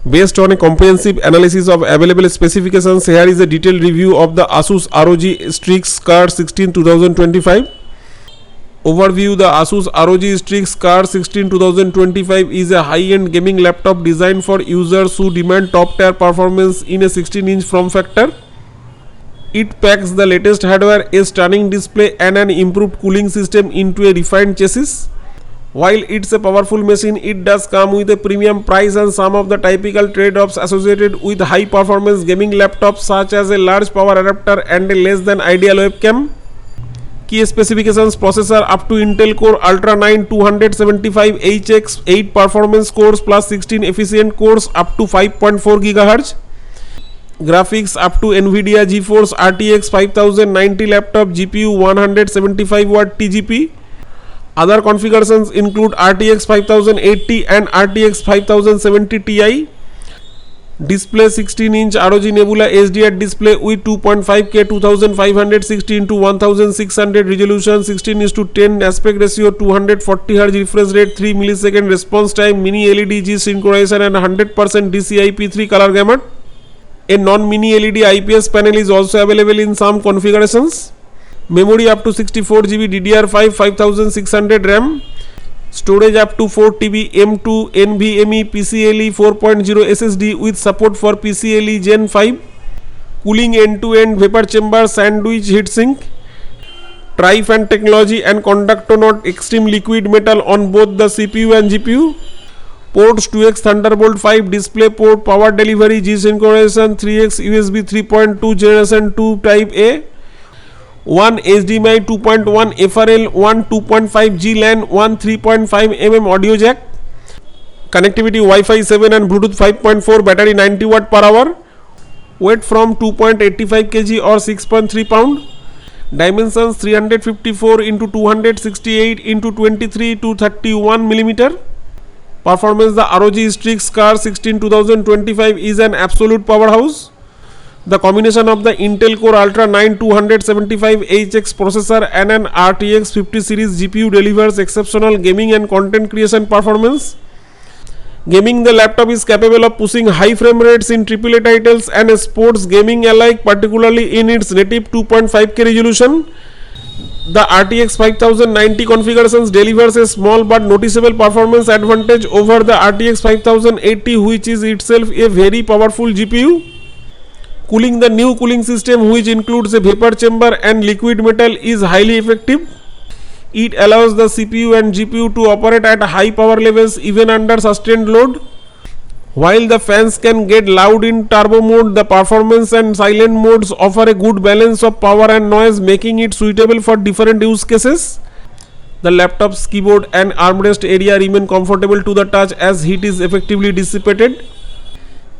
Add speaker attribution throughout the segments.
Speaker 1: Based on a comprehensive analysis of available specifications, here is a detailed review of the Asus ROG Strix Scar16 2025. Overview: the Asus ROG Strix Scar16 2025 is a high-end gaming laptop designed for users who demand top-tier performance in a 16-inch form factor. It packs the latest hardware, a stunning display and an improved cooling system into a refined chassis. While it's a powerful machine, it does come with a premium price and some of the typical trade-offs associated with high-performance gaming laptops, such as a large power adapter and a less than ideal webcam. Key specifications: processor up to Intel Core Ultra 9 275HX, 8 performance cores plus 16 efficient cores up to 5.4 GHz. Graphics up to NVIDIA GeForce RTX 5090 laptop, GPU 175W TGP. Other configurations include RTX 5080 and RTX 5070 Ti. Display: 16-inch ROG Nebula HDR display with 2.5K 2560x1600 resolution, 16:10 aspect ratio, 240Hz refresh rate, 3 millisecond response time, mini LED G synchronization and 100% DCI-P3 color gamut. A non-mini LED IPS panel is also available in some configurations. Memory up to 64GB DDR5 5600 RAM. Storage up to 4TB M2 NVMe PCIe 4.0 SSD with support for PCIe Gen 5. Cooling: end-to-end vapor chamber sandwich heatsink. Tri-fan technology and conductor not extreme liquid metal on both the CPU and GPU. Ports: 2x Thunderbolt 5 display port, power delivery G synchronization, 3x USB 3.2 generation 2 type A, 1 HDMI 2.1 FRL, 1 2.5 G LAN, 1 3.5 mm audio jack. Connectivity: Wi-Fi 7 and Bluetooth 5.4, battery 90 watt per hour. Weight from 2.85 kg or 6.3 pound. Dimensions: 354 x 268 x 23 to 31 mm. Performance: the ROG Strix Scar16 2025 is an absolute powerhouse. The combination of the Intel Core Ultra 9 275HX processor and an RTX 50 series GPU delivers exceptional gaming and content creation performance. Gaming: the laptop is capable of pushing high frame rates in AAA titles and sports gaming alike, particularly in its native 2.5K resolution. The RTX 5090 configurations delivers a small but noticeable performance advantage over the RTX 5080, which is itself a very powerful GPU. Cooling: the new cooling system, which includes a vapor chamber and liquid metal, is highly effective. It allows the CPU and GPU to operate at high power levels even under sustained load. While the fans can get loud in turbo mode, the performance and silent modes offer a good balance of power and noise, making it suitable for different use cases. The laptop's keyboard and armrest area remain comfortable to the touch as heat is effectively dissipated.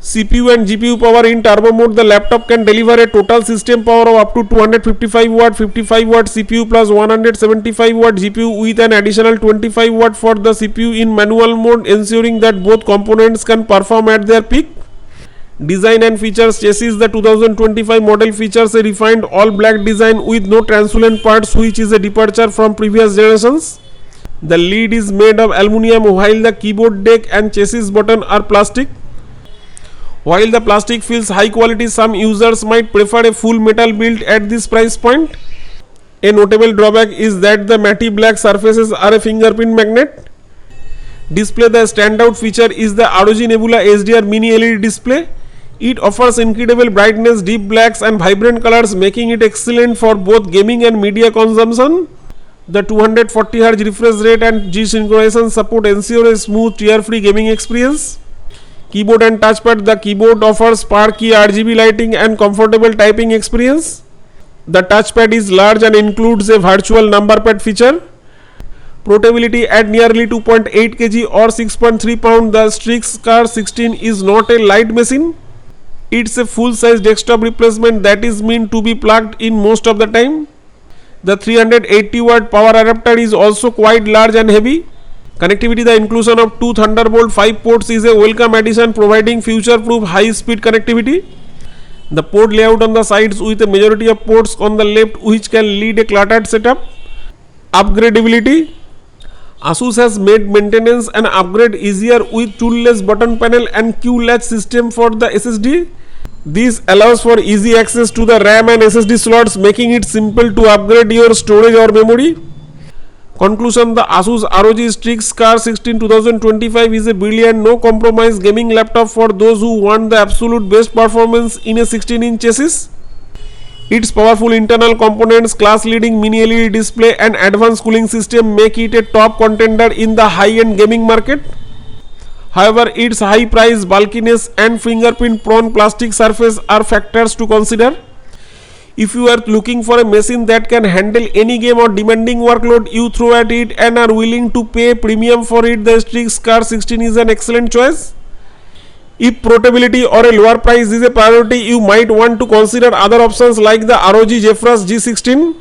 Speaker 1: CPU and GPU power: in turbo mode, the laptop can deliver a total system power of up to 255W, 55W CPU plus 175W GPU with an additional 25W for the CPU in manual mode, ensuring that both components can perform at their peak. Design and features: chassis: the 2025 model features a refined all black design with no translucent parts, which is a departure from previous generations. The lid is made of aluminum while the keyboard deck and chassis button are plastic. While the plastic feels high quality, some users might prefer a full metal build at this price point. A notable drawback is that the matte black surfaces are a fingerprint magnet. Display: the standout feature is the ROG Nebula HDR mini LED display. It offers incredible brightness, deep blacks and vibrant colors, making it excellent for both gaming and media consumption. The 240Hz refresh rate and G synchronization support ensure a smooth, tear-free gaming experience. Keyboard and touchpad: the keyboard offers sparky RGB lighting and comfortable typing experience. The touchpad is large and includes a virtual number pad feature. Portability: at nearly 2.8 kg or 6.3 pound, the Strix Scar16 is not a light machine. It's a full-size desktop replacement that is meant to be plugged in most of the time. The 380W power adapter is also quite large and heavy. Connectivity: the inclusion of 2 Thunderbolt 5 ports is a welcome addition, providing future-proof high-speed connectivity. The port layout on the sides with a majority of ports on the left, which can lead a cluttered setup. Upgradability: Asus has made maintenance and upgrade easier with tool-less button panel and Q-latch system for the SSD. This allows for easy access to the RAM and SSD slots, making it simple to upgrade your storage or memory. Conclusion: the Asus ROG Strix Scar16 2025 is a brilliant, no compromise gaming laptop for those who want the absolute best performance in a 16-inch chassis. Its powerful internal components, class-leading mini LED display and advanced cooling system make it a top contender in the high-end gaming market. However, its high price, bulkiness and fingerprint-prone plastic surface are factors to consider. If you are looking for a machine that can handle any game or demanding workload you throw at it and are willing to pay premium for it, the Strix Scar16 is an excellent choice. If portability or a lower price is a priority, you might want to consider other options like the ROG Zephyrus G16.